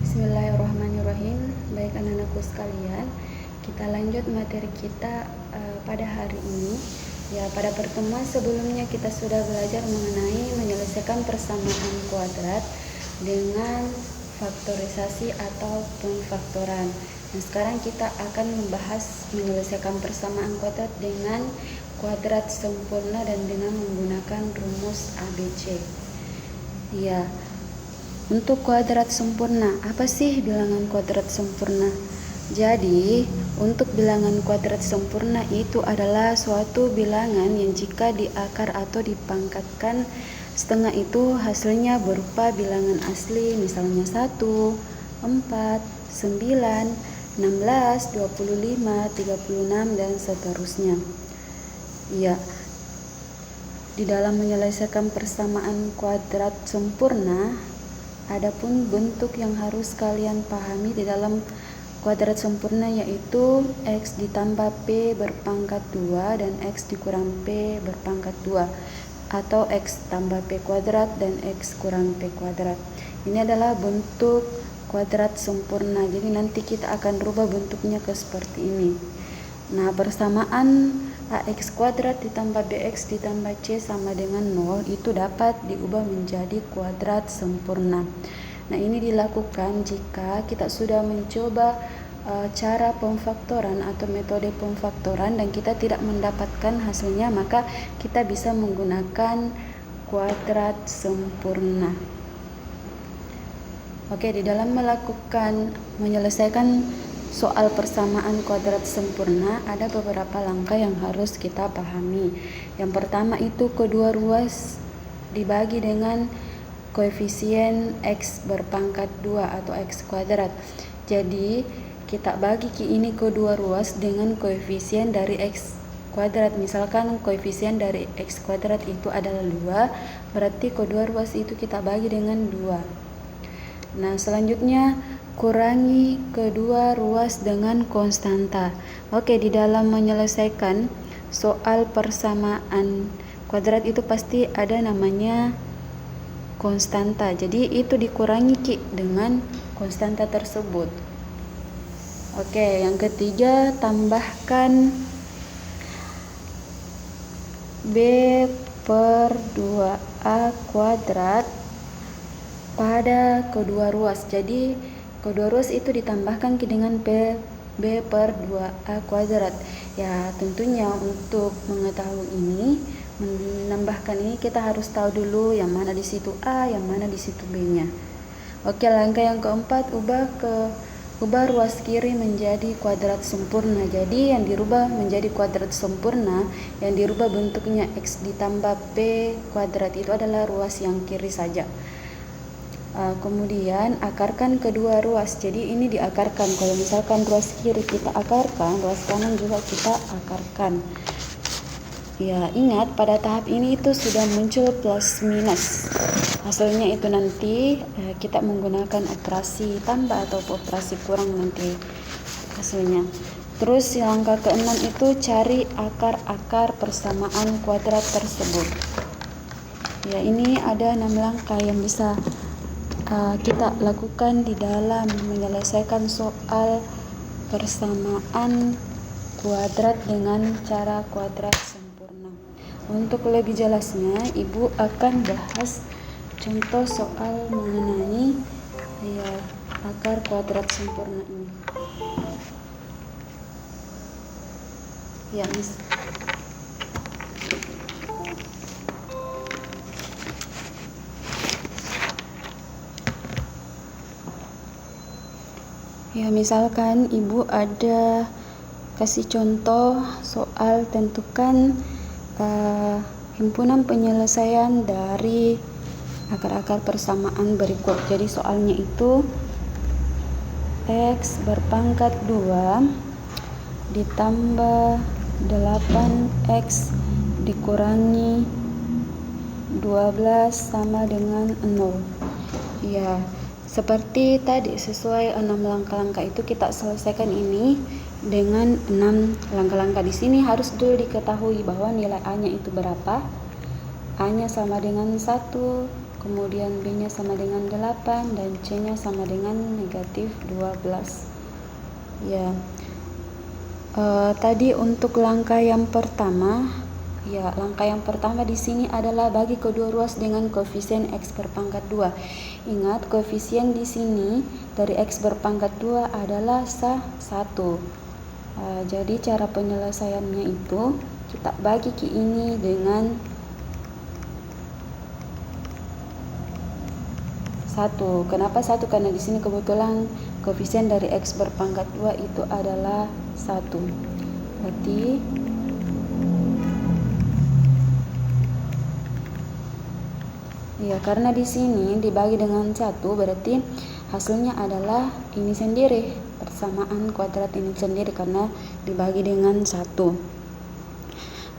Bismillahirrahmanirrahim. Baik anak-anakku sekalian, kita lanjut materi kita pada hari ini. Ya, pada pertemuan sebelumnya kita sudah belajar mengenai menyelesaikan persamaan kuadrat dengan faktorisasi atau pemfaktoran. Dan sekarang kita akan membahas menyelesaikan persamaan kuadrat dengan kuadrat sempurna dan dengan menggunakan rumus ABC. Ya. Untuk kuadrat sempurna, apa sih bilangan kuadrat sempurna? Jadi, untuk bilangan kuadrat sempurna itu adalah suatu bilangan yang jika diakar atau dipangkatkan setengah itu hasilnya berupa bilangan asli, misalnya 1, 4, 9, 16, 25, 36, dan seterusnya. Ya. Di dalam menyelesaikan persamaan kuadrat sempurna, adapun bentuk yang harus kalian pahami di dalam kuadrat sempurna yaitu X ditambah P berpangkat 2 dan X dikurang P berpangkat 2 atau X tambah P kuadrat dan X kurang P kuadrat. Ini adalah bentuk kuadrat sempurna, jadi nanti kita akan rubah bentuknya ke seperti ini. Nah, persamaan AX kuadrat ditambah BX ditambah C sama dengan 0 itu dapat diubah menjadi kuadrat sempurna. Nah, ini dilakukan jika kita sudah mencoba cara pemfaktoran atau metode pemfaktoran dan kita tidak mendapatkan hasilnya, maka kita bisa menggunakan kuadrat sempurna. Oke, di dalam menyelesaikan soal persamaan kuadrat sempurna ada beberapa langkah yang harus kita pahami. Yang pertama itu kedua ruas dibagi dengan koefisien X berpangkat 2 atau X kuadrat. Jadi kita bagi ini kedua ruas dengan koefisien dari X kuadrat. Misalkan koefisien dari X kuadrat itu adalah 2, berarti kedua ruas itu kita bagi dengan 2. Nah, selanjutnya kurangi kedua ruas dengan konstanta. Oke, di dalam menyelesaikan soal persamaan kuadrat itu pasti ada namanya konstanta. Jadi itu dikurangi dengan konstanta tersebut. Oke, yang ketiga tambahkan B per 2A kuadrat pada kedua ruas. Jadi kedua ruas itu ditambahkan dengan B per 2A kuadrat. Ya, tentunya untuk mengetahui ini, menambahkan ini kita harus tahu dulu yang mana di situ A, yang mana di situ B-nya. Oke, langkah yang keempat, ubah ruas kiri menjadi kuadrat sempurna. Jadi yang dirubah menjadi kuadrat sempurna, yang dirubah bentuknya X ditambah P kuadrat itu adalah ruas yang kiri saja. Kemudian akarkan kedua ruas. Jadi ini diakarkan. Kalau misalkan ruas kiri kita akarkan, ruas kanan juga kita akarkan. Ya, ingat pada tahap ini itu sudah muncul plus minus. Hasilnya itu nanti kita menggunakan operasi tambah atau operasi kurang nanti hasilnya. Terus langkah keenam itu cari akar-akar persamaan kuadrat tersebut. Ya, ini ada 6 langkah yang bisa kita lakukan di dalam menyelesaikan soal persamaan kuadrat dengan cara kuadrat sempurna. Untuk lebih jelasnya, Ibu akan bahas contoh soal mengenai akar kuadrat sempurna ini. Ya, misalkan Ibu ada kasih contoh soal tentukan himpunan penyelesaian dari akar-akar persamaan berikut. Jadi soalnya itu X berpangkat 2 ditambah 8X dikurangi 12 sama dengan 0. Ya, seperti tadi sesuai 6 langkah-langkah itu kita selesaikan ini dengan 6 langkah-langkah. Di sini harus dulu diketahui bahwa nilai A-nya itu berapa. A-nya sama dengan 1, kemudian B nya sama dengan 8, dan C nya sama dengan negatif 12. Ya, tadi untuk langkah yang pertama, langkah yang pertama di sini adalah bagi kedua ruas dengan koefisien X berpangkat 2. Ingat, koefisien di sini dari X berpangkat 2 adalah 1. Jadi cara penyelesaiannya itu kita bagi ini dengan 1. Kenapa 1? Karena di sini kebetulan koefisien dari X berpangkat 2 itu adalah 1. Berarti karena di sini dibagi dengan 1, berarti hasilnya adalah ini sendiri, persamaan kuadrat ini sendiri karena dibagi dengan 1.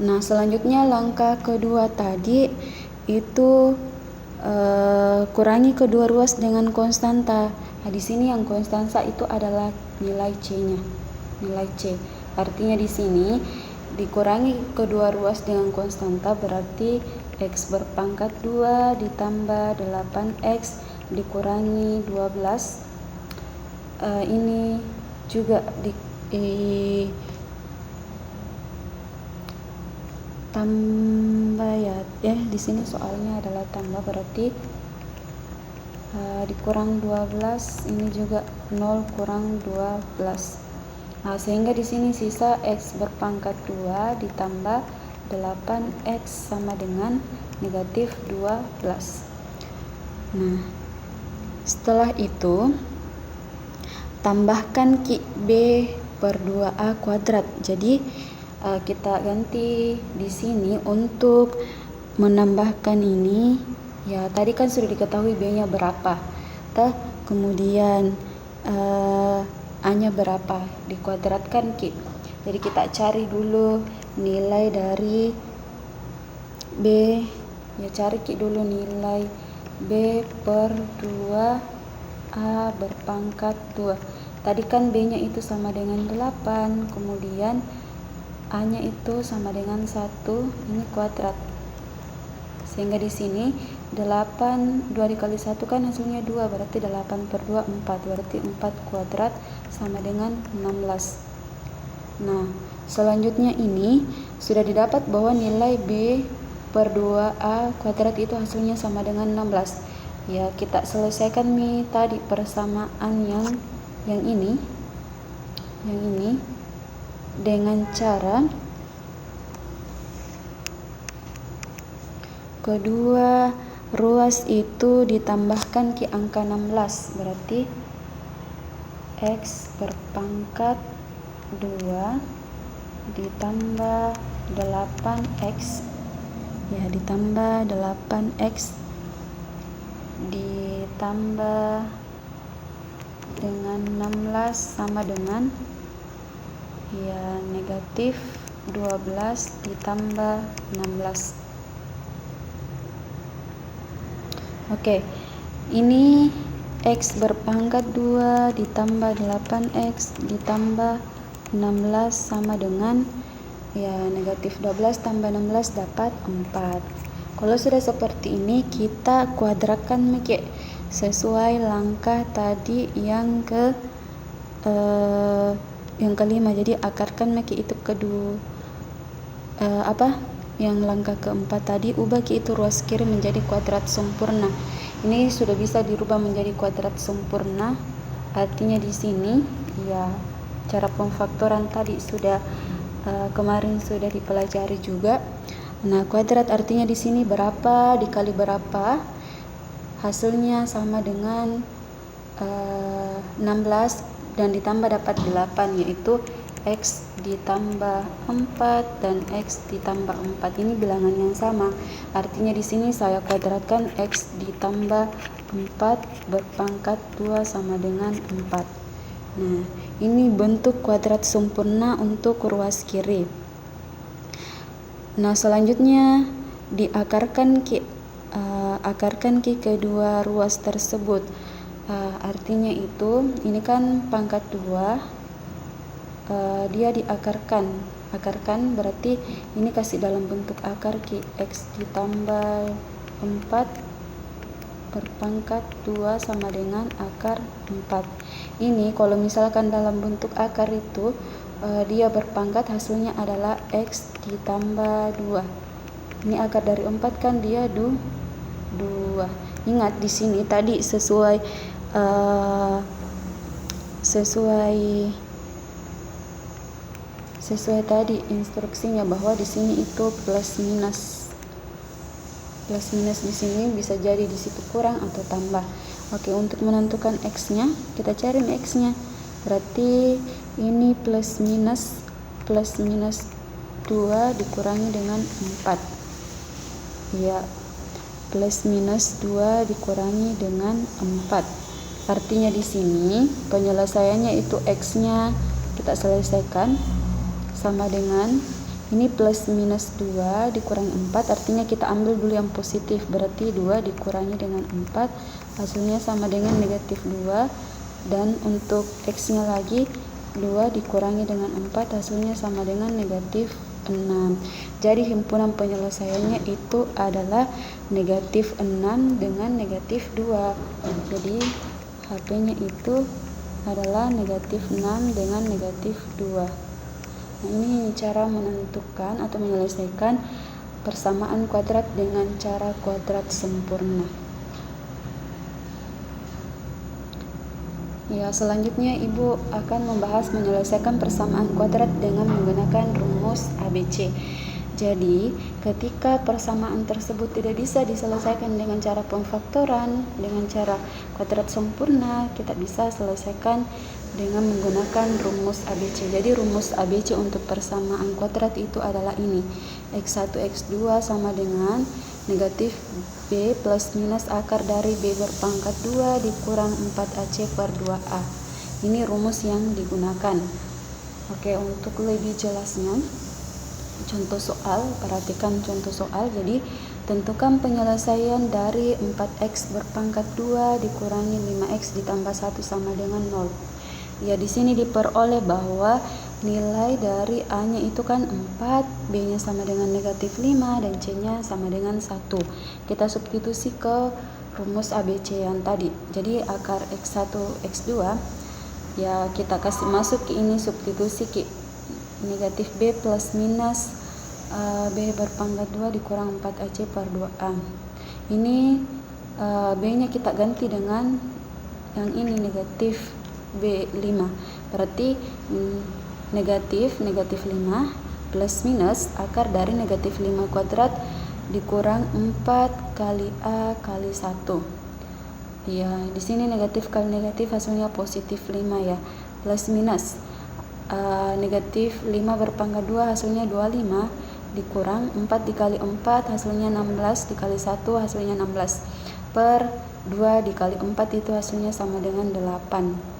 Nah, selanjutnya langkah kedua tadi itu kurangi kedua ruas dengan konstanta. Nah, di sini yang konstanta itu adalah nilai C-nya. Nilai C. Artinya di sini dikurangi kedua ruas dengan konstanta, berarti X berpangkat 2 ditambah 8X dikurangi 12. Ini juga tambah di sini soalnya adalah tambah, berarti dikurang 12, ini juga 0 kurang 12. Nah, sehingga di sini sisa X berpangkat 2 ditambah 8X sama dengan negatif 12. Nah, setelah itu tambahkan B per 2A kuadrat. Jadi kita ganti di sini untuk menambahkan ini. Ya, tadi kan sudah diketahui B-nya berapa. Kemudian A-nya berapa, dikuadratkan Ki. Jadi kita cari dulu nilai dari B. Ya, cari Ki dulu nilai B per 2A berpangkat 2. Tadi kan B-nya itu sama dengan 8, kemudian A-nya itu sama dengan 1, ini kuadrat. Sehingga di sini 8, 2 dikali 1 kan hasilnya 2, berarti 8 per 2, 4. Berarti 4 kuadrat sama dengan 16. Nah, selanjutnya ini sudah didapat bahwa nilai B per 2A kuadrat itu hasilnya sama dengan 16. Ya, kita selesaikan tadi persamaan yang ini dengan cara kedua ruas itu ditambahkan ke angka 16, berarti X berpangkat 2 ditambah 8X, ya, ditambah 8X ditambah dengan 16 sama dengan negatif 12 ditambah 16. Oke, ini X berpangkat 2 ditambah 8X ditambah 16 sama dengan negatif 12 tambah 16 dapat 4. Kalau sudah seperti ini, kita kuadratkan sesuai langkah tadi yang kelima. Jadi akarkan itu kedua yang langkah keempat tadi, ubah itu ruas kiri menjadi kuadrat sempurna. Ini sudah bisa dirubah menjadi kuadrat sempurna. Artinya di sini cara pemfaktoran tadi sudah kemarin sudah dipelajari juga. Nah, kuadrat artinya di sini berapa dikali berapa, hasilnya sama dengan 16 dan ditambah dapat 8, yaitu X ditambah 4 dan X ditambah 4. Ini bilangan yang sama. Artinya di sini saya kuadratkan X ditambah 4 berpangkat 2 sama dengan 4. Nah, ini bentuk kuadrat sempurna untuk ruas kiri. Nah, selanjutnya diakarkan ke kedua ruas tersebut. Artinya itu ini kan pangkat 2, dia diakarkan berarti ini kasih dalam bentuk akar X ditambah 4 berpangkat 2 sama dengan akar 4. Ini kalau misalkan dalam bentuk akar itu dia berpangkat, hasilnya adalah X ditambah 2. Ini akar dari 4 kan dia 2. Ingat di sini tadi sesuai tadi instruksinya bahwa di sini itu plus minus di sini bisa jadi di situ kurang atau tambah. Oke, untuk menentukan X-nya kita cari X-nya. Berarti ini plus minus 2 dikurangi dengan 4. Ya, plus minus 2 dikurangi dengan 4. Artinya di sini penyelesaiannya itu X-nya kita selesaikan sama dengan ini plus minus 2 dikurangi 4, artinya kita ambil dulu yang positif, berarti 2 dikurangi dengan 4 hasilnya sama dengan negatif 2, dan untuk X-nya lagi 2 dikurangi dengan 4 hasilnya sama dengan negatif 6. Jadi himpunan penyelesaiannya itu adalah negatif 6 dengan negatif 2. Jadi HP-nya itu adalah negatif 6 dengan negatif 2. Nah, ini cara menentukan atau menyelesaikan persamaan kuadrat dengan cara kuadrat sempurna. Ya, selanjutnya Ibu akan membahas menyelesaikan persamaan kuadrat dengan menggunakan rumus ABC. Jadi, ketika persamaan tersebut tidak bisa diselesaikan dengan cara pemfaktoran, dengan cara kuadrat sempurna, kita bisa selesaikan dengan menggunakan rumus ABC. Jadi rumus ABC untuk persamaan kuadrat itu adalah ini. X1 X2 sama dengan negatif B plus minus akar dari B berpangkat 2 dikurang 4AC per 2A. Ini rumus yang digunakan. Oke, untuk lebih jelasnya contoh soal, perhatikan contoh soal. Jadi tentukan penyelesaian dari 4X berpangkat 2 dikurangi 5X ditambah 1 sama dengan 0. Ya, di sini diperoleh bahwa nilai dari A-nya itu kan 4, B-nya sama dengan negatif 5, dan C-nya sama dengan 1. Kita substitusi ke rumus ABC yang tadi. Jadi akar X1, X2, ya kita kasih masuk ke ini, substitusi ke negatif B plus minus B berpangkat 2 dikurang 4AC per 2A. Ini B-nya kita ganti dengan yang ini, negatif B5, berarti negatif 5 plus minus akar dari negatif 5 kuadrat dikurang 4 kali A kali 1. Ya, di sini negatif kali negatif hasilnya positif 5 ya. Plus minus negatif 5 berpangkat 2 hasilnya 25 dikurang 4 dikali 4 hasilnya 16 dikali 1 hasilnya 16 per 2 dikali 4 itu hasilnya sama dengan 8.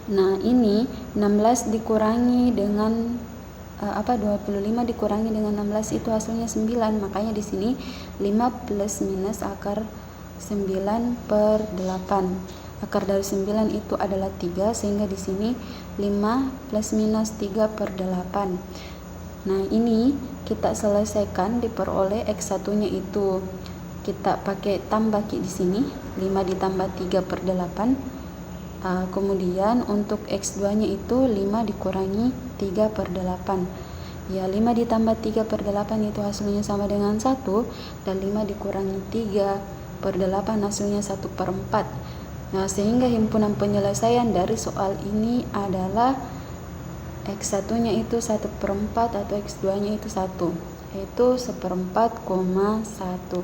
Nah, ini 16 dikurangi dengan 25 dikurangi dengan 16 itu hasilnya 9. Makanya di sini 5 plus minus akar 9 per 8. Akar dari 9 itu adalah 3, sehingga di sini 5 plus minus 3 per 8. Nah, ini kita selesaikan, diperoleh X1-nya itu kita pakai tambah di sini, 5 ditambah 3 per 8. Kemudian untuk X2 nya itu 5 dikurangi 3 per 8. Ya, 5 ditambah 3 per 8 itu hasilnya sama dengan 1, dan 5 dikurangi 3 per 8 hasilnya 1 per 4. Nah, sehingga himpunan penyelesaian dari soal ini adalah X1 nya itu 1 per 4 atau X2 nya itu 1, yaitu 1/4,1.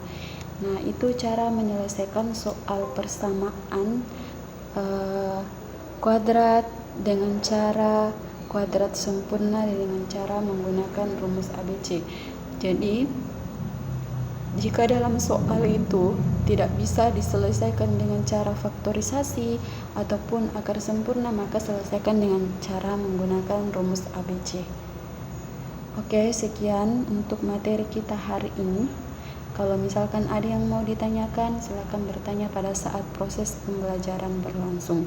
Nah, itu cara menyelesaikan soal persamaan kuadrat dengan cara kuadrat sempurna dengan cara menggunakan rumus ABC. Jadi jika dalam soal itu tidak bisa diselesaikan dengan cara faktorisasi ataupun akar sempurna, maka selesaikan dengan cara menggunakan rumus ABC. Oke, sekian untuk materi kita hari ini. Kalau misalkan ada yang mau ditanyakan, silakan bertanya pada saat proses pembelajaran berlangsung.